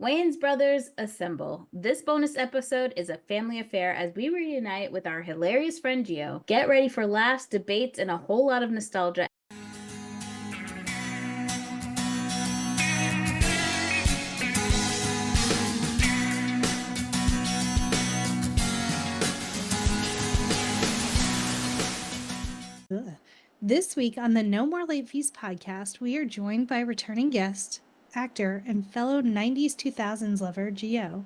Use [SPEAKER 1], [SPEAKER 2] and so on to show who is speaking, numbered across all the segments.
[SPEAKER 1] Wayans Brothers, assemble. This bonus episode is a family affair as we reunite with our hilarious friend Gio. Get ready for laughs, debates, and a whole lot of nostalgia.
[SPEAKER 2] This week on the No More Late Fees podcast, we are joined by returning guest, actor, and fellow 90s 2000s lover, Gio.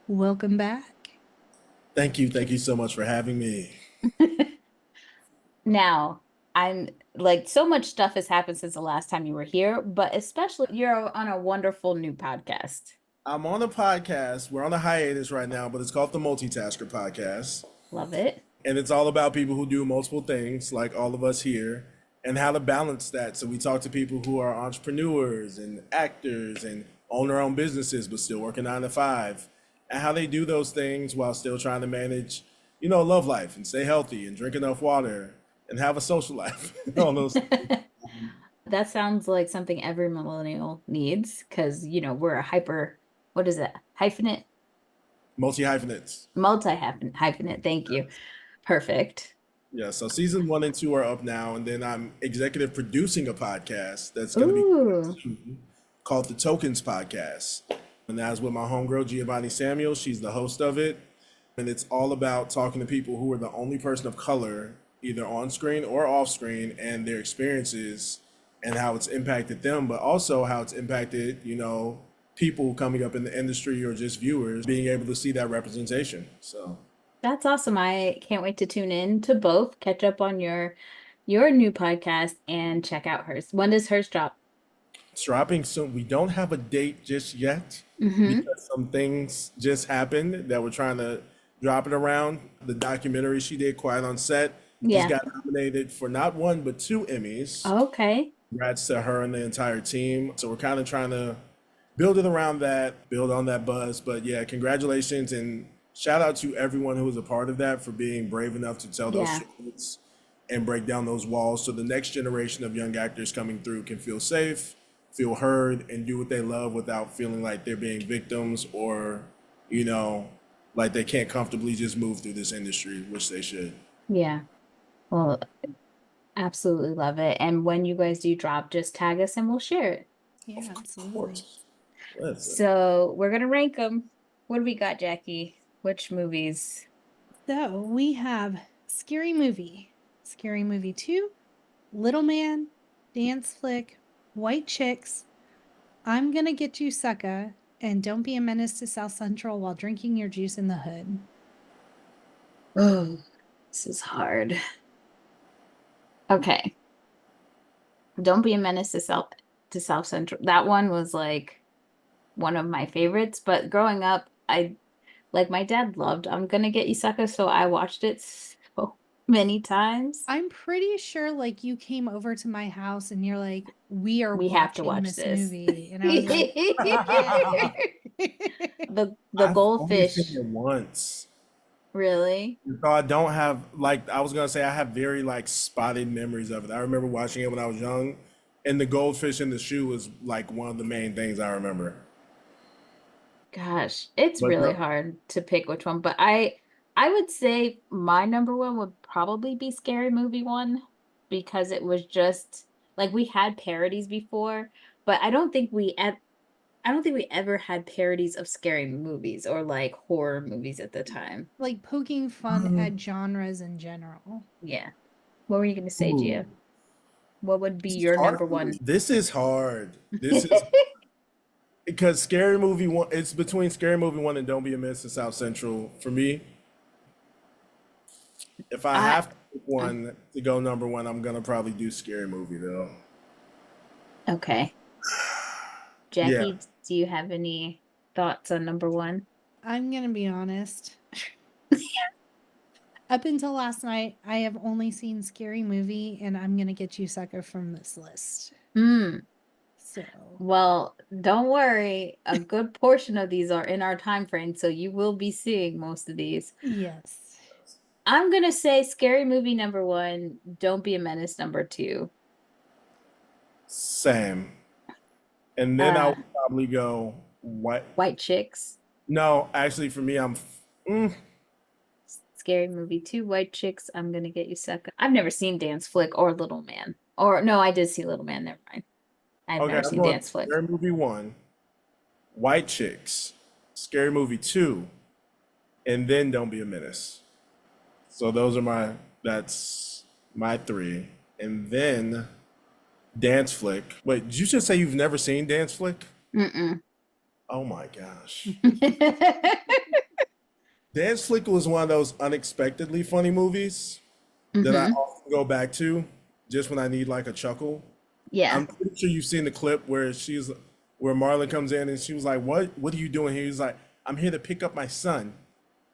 [SPEAKER 2] Welcome back.
[SPEAKER 3] Thank you. Thank you so much for having me.
[SPEAKER 1] Now, I'm like, so much stuff has happened since the last time you were here, but especially you're on a wonderful new podcast.
[SPEAKER 3] I'm on a podcast. We're on a hiatus right now, but it's called the Multitasker Podcast.
[SPEAKER 1] Love it.
[SPEAKER 3] And it's all about people who do multiple things, like all of us here, and how to balance that. So we talk to people who are entrepreneurs and actors and own their own businesses, but still working 9 to 5, and how they do those things while still trying to manage, love life and stay healthy and drink enough water and have a social life. All those things.
[SPEAKER 1] That sounds like something every millennial needs because, we're a hyphenate?
[SPEAKER 3] Multi-hyphenates.
[SPEAKER 1] Multi-hyphenate. Thank you. Perfect.
[SPEAKER 3] Yeah, so season 1 and 2 are up now, and then I'm executive producing a podcast that's going to be called the Tokens Podcast. And that's with my homegirl, Giovanni Samuel. She's the host of it. And it's all about talking to people who are the only person of color, either on screen or off screen, and their experiences and how it's impacted them, but also how it's impacted, people coming up in the industry or just viewers being able to see that representation. So
[SPEAKER 1] that's awesome. I can't wait to tune in to both, catch up on your new podcast and check out hers. When does hers drop?
[SPEAKER 3] It's dropping soon. We don't have a date just yet because some things just happened that we're trying to drop it around. The documentary she did, Quiet on Set, just got nominated for not 1, but 2 Emmys.
[SPEAKER 1] Okay.
[SPEAKER 3] Congrats to her and the entire team. So we're kind of trying to build it around that, build on that buzz. But yeah, congratulations and shout out to everyone who was a part of that for being brave enough to tell those stories and break down those walls so the next generation of young actors coming through can feel safe, feel heard, and do what they love without feeling like they're being victims or, like they can't comfortably just move through this industry, which they should.
[SPEAKER 1] Yeah. Well, absolutely love it. And when you guys do drop, just tag us and we'll share it.
[SPEAKER 2] Yeah, absolutely.
[SPEAKER 1] So we're going to rank them. What do we got, Jackie? Which movies?
[SPEAKER 2] So we have Scary Movie 2, Little Man, Dance Flick, White Chicks, I'm Gonna Get You Sucka, and Don't Be a Menace to South Central While Drinking Your Juice in the Hood.
[SPEAKER 1] Oh, this is hard. Okay. Don't Be a Menace to South Central. That one was like one of my favorites, but growing up, my dad loved I'm Gonna Get You Sucker, so I watched it so many times.
[SPEAKER 2] I'm pretty sure you came over to my house and you're like, we have to watch this movie. And I was
[SPEAKER 1] like, the goldfish.
[SPEAKER 3] I've only seen it once.
[SPEAKER 1] Really?
[SPEAKER 3] So I don't have I was gonna say I have very spotted memories of it. I remember watching it when I was young, and the goldfish in the shoe was one of the main things I remember.
[SPEAKER 1] Gosh, it's really hard to pick which one, but I would say my number one would probably be Scary Movie 1 because it was just we had parodies before, but I don't think we ever had parodies of scary movies or horror movies at the time.
[SPEAKER 2] Poking fun at genres in general.
[SPEAKER 1] Yeah. What were you going to say, Gio? What would be your number one?
[SPEAKER 3] This is hard. This is because Scary Movie 1, it's between Scary Movie 1 and Don't Be a Menace to South Central for me. If I have to pick one to go number 1, I'm going to probably do Scary Movie, though.
[SPEAKER 1] Okay. Jackie, do you have any thoughts on number 1?
[SPEAKER 2] I'm going to be honest. Up until last night, I have only seen Scary Movie, and I'm Gonna Get You Sucker from this list. So.
[SPEAKER 1] Well, don't worry. A good portion of these are in our time frame, so you will be seeing most of these.
[SPEAKER 2] Yes.
[SPEAKER 1] I'm going to say Scary Movie number 1, Don't Be a Menace number 2.
[SPEAKER 3] Same. And then I would probably go What?
[SPEAKER 1] White Chicks.
[SPEAKER 3] No, actually, for me,
[SPEAKER 1] Scary Movie 2, White Chicks, I'm Gonna Get You Sucker. I've never seen Dance Flick or Little Man. Or no, I did see Little Man. Never mind. I've
[SPEAKER 3] okay.
[SPEAKER 1] never
[SPEAKER 3] I'm
[SPEAKER 1] seen
[SPEAKER 3] going
[SPEAKER 1] Dance Flick.
[SPEAKER 3] Scary Movie 1, White Chicks, Scary Movie 2, and then Don't Be a Menace. So that's my three. And then Dance Flick. Wait, did you just say you've never seen Dance Flick?
[SPEAKER 1] Mm-mm.
[SPEAKER 3] Oh my gosh. Dance Flick was one of those unexpectedly funny movies that I
[SPEAKER 1] Mm-hmm.
[SPEAKER 3] often go back to just when I need like a chuckle.
[SPEAKER 1] Yeah.
[SPEAKER 3] I'm pretty sure you've seen the clip where Marlon comes in and she was like, What are you doing here?" He's like, "I'm here to pick up my son."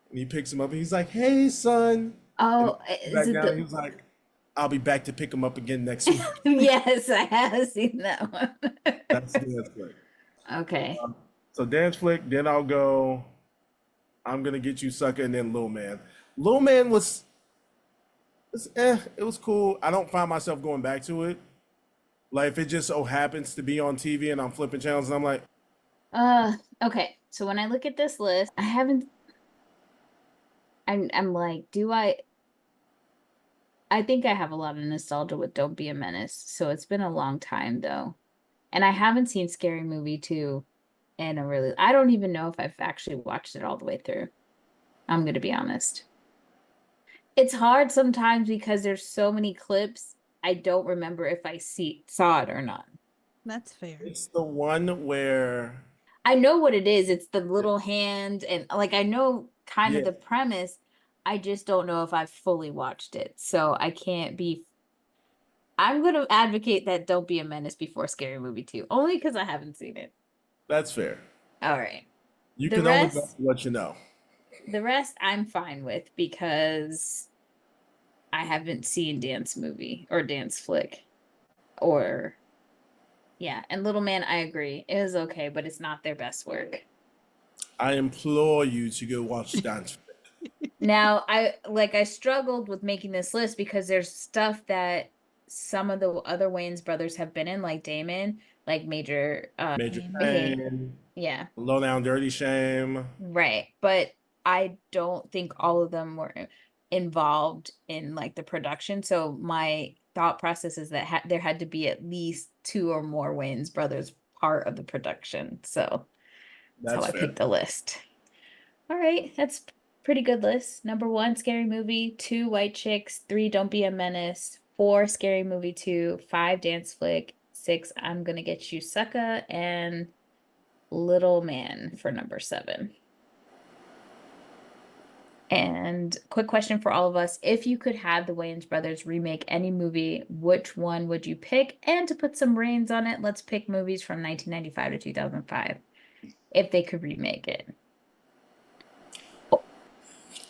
[SPEAKER 3] And he picks him up and he's like, "Hey son." And
[SPEAKER 1] Oh,
[SPEAKER 3] he
[SPEAKER 1] is
[SPEAKER 3] back
[SPEAKER 1] it
[SPEAKER 3] down and he
[SPEAKER 1] the
[SPEAKER 3] was like, "I'll be back to pick him up again next week."
[SPEAKER 1] Yes, I have seen that one.
[SPEAKER 3] That's Dance Flick.
[SPEAKER 1] Okay.
[SPEAKER 3] So Dance Flick, then I'll go I'm Gonna Get You Sucker, and then Lil Man. Lil Man it was cool. I don't find myself going back to it. Like if it just so happens to be on TV and I'm flipping channels and I'm like,
[SPEAKER 1] Okay. So when I look at this list, I'm like, I think I have a lot of nostalgia with Don't Be a Menace. So it's been a long time though. And I haven't seen Scary Movie 2 in I don't even know if I've actually watched it all the way through. I'm gonna be honest. It's hard sometimes because there's so many clips. I don't remember if I saw it or not.
[SPEAKER 2] That's fair.
[SPEAKER 3] it's the one where,
[SPEAKER 1] I know what it is. It's the little hand, and like I know kind of
[SPEAKER 3] yeah,
[SPEAKER 1] the premise. I just don't know if I've fully watched it. So I can't be I'm gonna advocate that Don't Be a Menace before Scary Movie 2, only because I haven't seen it.
[SPEAKER 3] that's fair.
[SPEAKER 1] All right.
[SPEAKER 3] You
[SPEAKER 1] The
[SPEAKER 3] can only go
[SPEAKER 1] rest,
[SPEAKER 3] with what you know.
[SPEAKER 1] the rest I'm fine with because I haven't seen Dance Movie or Dance Flick or yeah, and Little Man, I agree. It is okay, but it's not their best work.
[SPEAKER 3] I implore you to go watch Dance Flick.
[SPEAKER 1] Now, I struggled with making this list because there's stuff that some of the other Wayans brothers have been in, like Damon, like Major
[SPEAKER 3] Major
[SPEAKER 1] Behave.
[SPEAKER 3] Payne,
[SPEAKER 1] Yeah,
[SPEAKER 3] Low Down Dirty Shame.
[SPEAKER 1] right. But I don't think all of them were involved in like the production. So my thought process is that there had to be at least two or more Wayans brothers part of the production. So that's how
[SPEAKER 3] That's
[SPEAKER 1] I
[SPEAKER 3] fair.
[SPEAKER 1] picked the list. All right, that's pretty good list. Number 1, Scary Movie. 2, White Chicks. 3, Don't Be a Menace. 4, Scary Movie 2. 5, Dance Flick. 6, I'm Gonna Get You Sucker. And Little Man for number 7. And quick question for all of us. If you could have the Wayans brothers remake any movie, which one would you pick? And to put some reins on it, let's pick movies from 1995 to 2005 if they could remake it.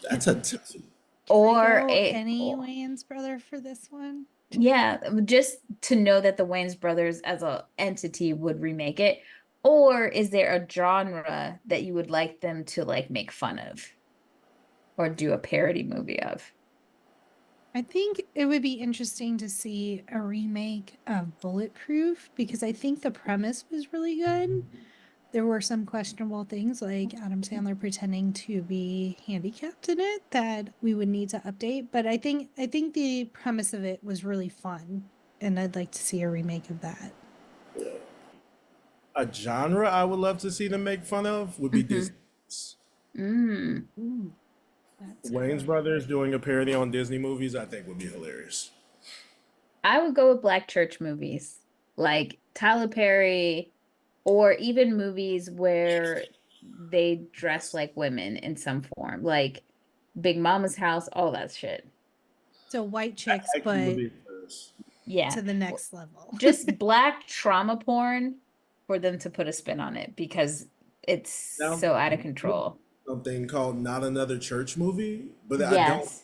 [SPEAKER 3] That's a toughie.
[SPEAKER 1] Or
[SPEAKER 2] any Wayans brother for this one?
[SPEAKER 1] yeah, just to know that the Wayans brothers as a entity would remake it. Or is there a genre that you would like them to like make fun of or do a parody movie of?
[SPEAKER 2] I think it would be interesting to see a remake of Bulletproof because I think the premise was really good. There were some questionable things like Adam Sandler pretending to be handicapped in it that we would need to update, but I think the premise of it was really fun and I'd like to see a remake of that.
[SPEAKER 3] A genre I would love to see them make fun of would be Disney.
[SPEAKER 1] Mm.
[SPEAKER 3] Wayans Brothers doing a parody on Disney movies, I think would be hilarious.
[SPEAKER 1] I would go with Black church movies like Tyler Perry or even movies where they dress like women in some form, like Big Mama's House, all that shit.
[SPEAKER 2] So White Chicks,
[SPEAKER 3] That actually would
[SPEAKER 2] but
[SPEAKER 3] be hilarious.
[SPEAKER 1] Yeah.
[SPEAKER 2] to the next level.
[SPEAKER 1] Just black trauma porn for them to put a spin on it because it's
[SPEAKER 3] Now,
[SPEAKER 1] so out of control.
[SPEAKER 3] something called Not Another Church Movie, but I don't.
[SPEAKER 1] Yes.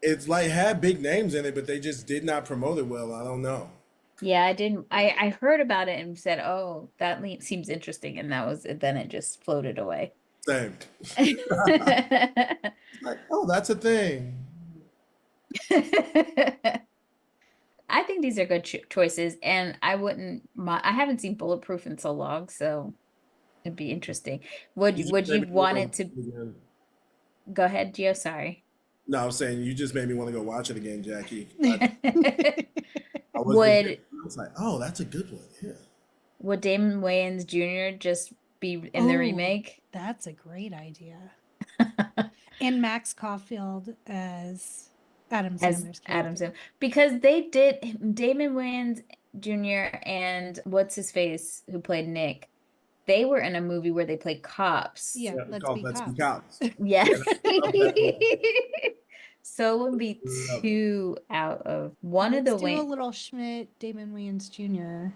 [SPEAKER 3] It's like had big names in it, but they just did not promote it well. I don't know.
[SPEAKER 1] Yeah, I didn't. I heard about it and said, "Oh, that seems interesting," and that was it. Then it just floated away.
[SPEAKER 3] Same. Like, oh, that's a thing.
[SPEAKER 1] I think these are good choices, and I wouldn't. I haven't seen Bulletproof in so long, so It'd be interesting.
[SPEAKER 3] You
[SPEAKER 1] Would
[SPEAKER 3] just
[SPEAKER 1] would
[SPEAKER 3] made
[SPEAKER 1] you
[SPEAKER 3] me wanna
[SPEAKER 1] want
[SPEAKER 3] go
[SPEAKER 1] it
[SPEAKER 3] watch
[SPEAKER 1] to
[SPEAKER 3] it again.
[SPEAKER 1] go ahead, Gio? Sorry.
[SPEAKER 3] No, I was saying you just made me want to go watch it again, Jackie. I was
[SPEAKER 1] Would
[SPEAKER 3] I was like, oh, that's a good one. Yeah.
[SPEAKER 1] would Damon Wayans Jr. just be in the
[SPEAKER 2] Oh,
[SPEAKER 1] remake?
[SPEAKER 2] that's a great idea. And Max Caulfield as Adam
[SPEAKER 1] As
[SPEAKER 2] Sandler's
[SPEAKER 1] Adam
[SPEAKER 2] character.
[SPEAKER 1] Sandler, because they did Damon Wayans Jr. and what's his face who played Nick. They were in a movie where they played cops.
[SPEAKER 2] Yeah,
[SPEAKER 3] Yeah, it's
[SPEAKER 2] let's
[SPEAKER 3] called
[SPEAKER 2] be
[SPEAKER 3] Let's Be
[SPEAKER 2] cops.
[SPEAKER 3] Cops.
[SPEAKER 1] Yeah.
[SPEAKER 3] Yeah, I love that movie.
[SPEAKER 1] So it would be
[SPEAKER 3] Love it.
[SPEAKER 1] two out of one of
[SPEAKER 2] Let's
[SPEAKER 1] the
[SPEAKER 2] do a
[SPEAKER 1] Wayne.
[SPEAKER 2] little Schmidt, Damon Wayans Jr.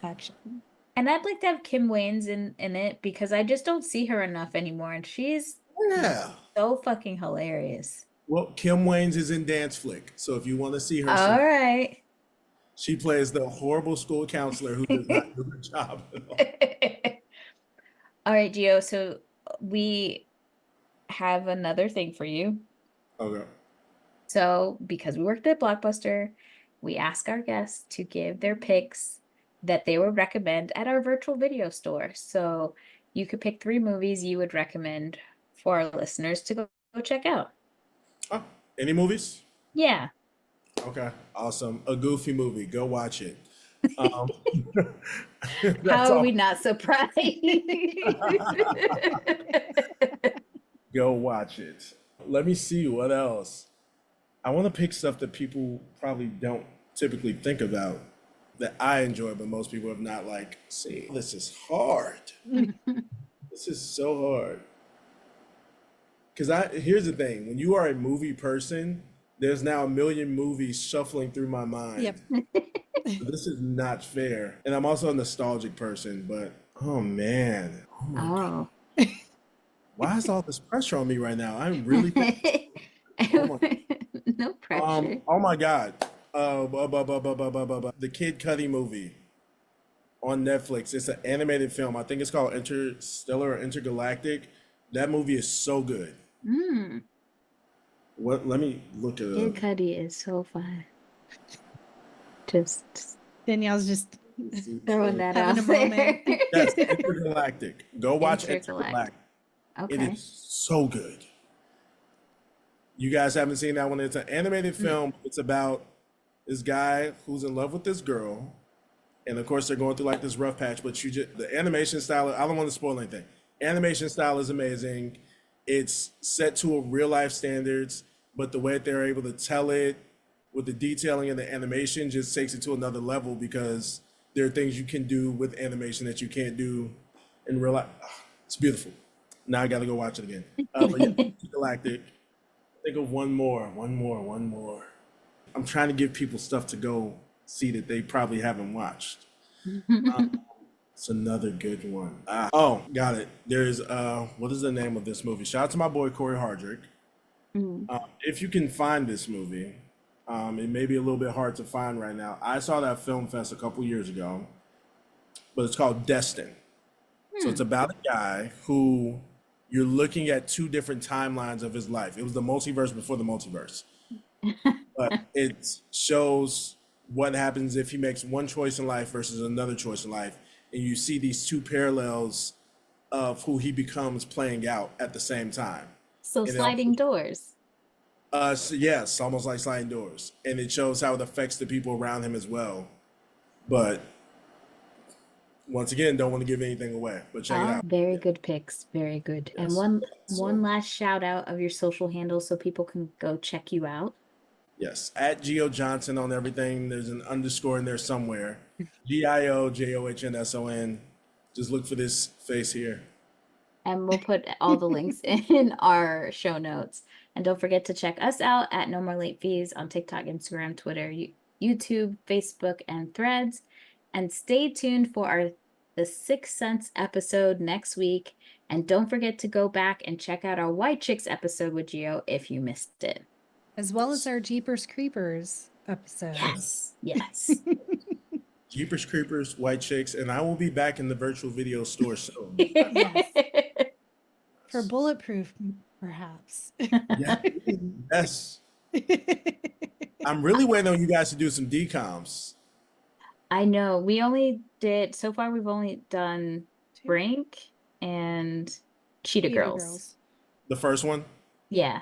[SPEAKER 2] action.
[SPEAKER 1] And I'd like to have Kim Wayans in it because I just don't see her enough anymore. And she's
[SPEAKER 3] Yeah.
[SPEAKER 1] so fucking hilarious.
[SPEAKER 3] Well, Kim Wayans is in Dance Flick, so if you want to see her,
[SPEAKER 1] All right.
[SPEAKER 3] she plays the horrible school counselor who does not do her job at all.
[SPEAKER 1] All right, Gio. So we have another thing for you.
[SPEAKER 3] Okay.
[SPEAKER 1] So because we worked at Blockbuster, we ask our guests to give their picks that they would recommend at our virtual video store. So you could pick 3 movies you would recommend for our listeners to go check out.
[SPEAKER 3] Oh, any movies?
[SPEAKER 1] Yeah.
[SPEAKER 3] Okay, awesome. A goofy movie. Go watch it.
[SPEAKER 1] How
[SPEAKER 3] That's
[SPEAKER 1] are
[SPEAKER 3] all.
[SPEAKER 1] we not surprised?
[SPEAKER 3] Go watch it. Let me see what else. I want to pick stuff that people probably don't typically think about that I enjoy, but most people have not like seen. This is hard. This is so hard. Because here's the thing: when you are a movie person, there's now a million movies shuffling through my mind.
[SPEAKER 2] Yep.
[SPEAKER 3] So this is not fair. And I'm also a nostalgic person, but oh man. Oh my God.
[SPEAKER 1] Oh.
[SPEAKER 3] Why is all this pressure on me right now? I'm really oh my,
[SPEAKER 1] No pressure.
[SPEAKER 3] oh my God. The Kid Cudi movie on Netflix. It's an animated film. I think it's called Interstellar or Intergalactic. That movie is so good.
[SPEAKER 1] Mm.
[SPEAKER 3] What? Let me look it
[SPEAKER 1] Kid
[SPEAKER 3] up.
[SPEAKER 1] Cudi is so fun. Just
[SPEAKER 2] Danielle's just
[SPEAKER 1] throwing that
[SPEAKER 2] having
[SPEAKER 1] out
[SPEAKER 2] a moment.
[SPEAKER 1] there.
[SPEAKER 3] Yes, Intergalactic. Go watch
[SPEAKER 1] Intergalactic.
[SPEAKER 3] Intergalactic. It
[SPEAKER 1] Okay.
[SPEAKER 3] is so good. You guys haven't seen that one. It's an animated film. It's about this guy who's in love with this girl. And of course, they're going through like this rough patch, but the animation style, I don't want to spoil anything. Animation style is amazing. It's set to a real life standards, but the way that they're able to tell it with the detailing and the animation just takes it to another level because there are things you can do with animation that you can't do in real life. It's beautiful. Now I got to go watch it again. But yeah, Galactic. Think of one more. I'm trying to give people stuff to go see that they probably haven't watched. It's another good one. Oh, got it. There's what is the name of this movie? Shout out to my boy Corey Hardrick. If you can find this movie, it may be a little bit hard to find right now. I saw that film fest a couple years ago, but it's called Destin. So it's about a guy who you're looking at 2 different timelines of his life. It was the multiverse before the multiverse. But it shows what happens if he makes one choice in life versus another choice in life. And you see these 2 parallels of who he becomes playing out at the same time.
[SPEAKER 1] So
[SPEAKER 3] And
[SPEAKER 1] sliding doors.
[SPEAKER 3] So yes, almost like sliding doors. And it shows how it affects the people around him as well. But once again, don't want to give anything away, but check it out.
[SPEAKER 1] Very good picks. Very good. And
[SPEAKER 3] Yes.
[SPEAKER 1] one last shout out of your social handles so people can go check you out.
[SPEAKER 3] Yes, at Gio Johnson on everything. There's an underscore in there somewhere. GIOJOHNSON. Just look for this face here.
[SPEAKER 1] And we'll put all the links in our show notes. And don't forget to check us out at No More Late Fees on TikTok, Instagram, Twitter, YouTube, Facebook, and Threads. And stay tuned for the Sixth Sense episode next week. And don't forget to go back and check out our White Chicks episode with Gio if you missed it.
[SPEAKER 2] As well as our Jeepers Creepers episode.
[SPEAKER 1] Yes.
[SPEAKER 3] Jeepers Creepers, White Chicks, and I will be back in the virtual video store soon.
[SPEAKER 2] Yes. For Bulletproof, perhaps.
[SPEAKER 3] Yeah, yes. I'm really waiting on you guys to do some decoms.
[SPEAKER 1] I know. So far we've only done
[SPEAKER 2] 2.
[SPEAKER 1] Brink and Cheetah Girls.
[SPEAKER 3] The first one?
[SPEAKER 1] Yeah.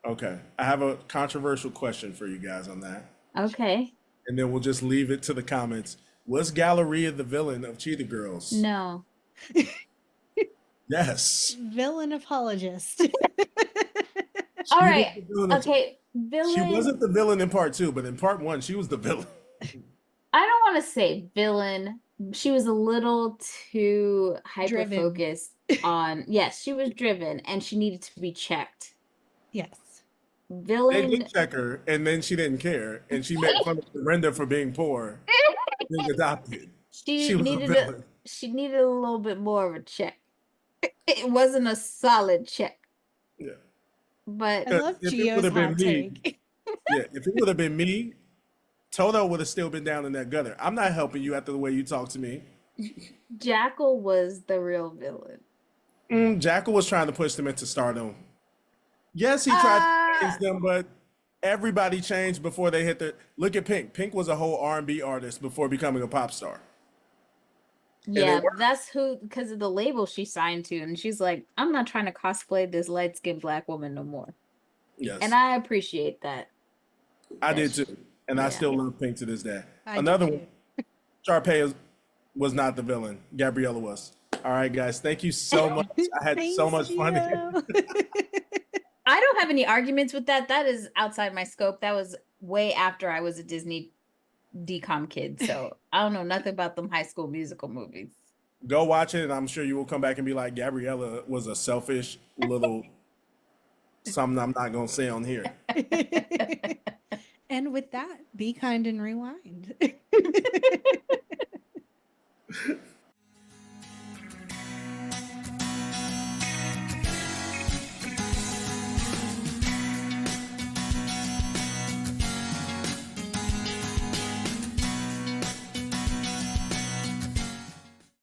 [SPEAKER 3] Okay. I have a controversial question for you guys on that.
[SPEAKER 1] Okay.
[SPEAKER 3] And then we'll just leave it to the comments. Was Galleria the villain of Cheetah Girls?
[SPEAKER 1] No.
[SPEAKER 3] Yes.
[SPEAKER 2] Villain apologist.
[SPEAKER 1] All right. Okay. Villain.
[SPEAKER 3] She wasn't the villain in part 2, but in part 1, she was the villain.
[SPEAKER 1] I don't want to say villain. She was a little too hyper-focused on... Yes, she was driven, and she needed to be checked.
[SPEAKER 2] Yes.
[SPEAKER 1] Villain...
[SPEAKER 3] They did check her, and then she didn't care, and she made fun of Brenda for being poor, being adopted.
[SPEAKER 1] She needed a little bit more of a check. It wasn't a solid check.
[SPEAKER 3] Yeah.
[SPEAKER 1] But
[SPEAKER 2] I love Gio's hot take.
[SPEAKER 3] Yeah, if it would have been me, Toto would have still been down in that gutter. I'm not helping you after the way you talk to me.
[SPEAKER 1] Jackal was the real villain.
[SPEAKER 3] Jackal was trying to push them into stardom. Yes, he tried to change them, but everybody changed before they hit the... Look at Pink. Pink was a whole R&B artist before becoming a pop star.
[SPEAKER 1] Yeah, that's who, because of the label she signed to. And she's like, I'm not trying to cosplay this light-skinned Black woman no more.
[SPEAKER 3] Yes.
[SPEAKER 1] And I appreciate that.
[SPEAKER 3] I did too. And I still love Pink to this day.
[SPEAKER 2] Another
[SPEAKER 3] one, Sharpay was not the villain. Gabriella was. All right, guys. Thank you so much. I had so much fun here.
[SPEAKER 1] I don't have any arguments with that. That is outside my scope. That was way after I was a Disney DCOM kid. So I don't know nothing about them High School Musical movies.
[SPEAKER 3] Go watch it, and I'm sure you will come back and be like, Gabriella was a selfish little something I'm not going to say on here.
[SPEAKER 2] And with that, be kind and rewind.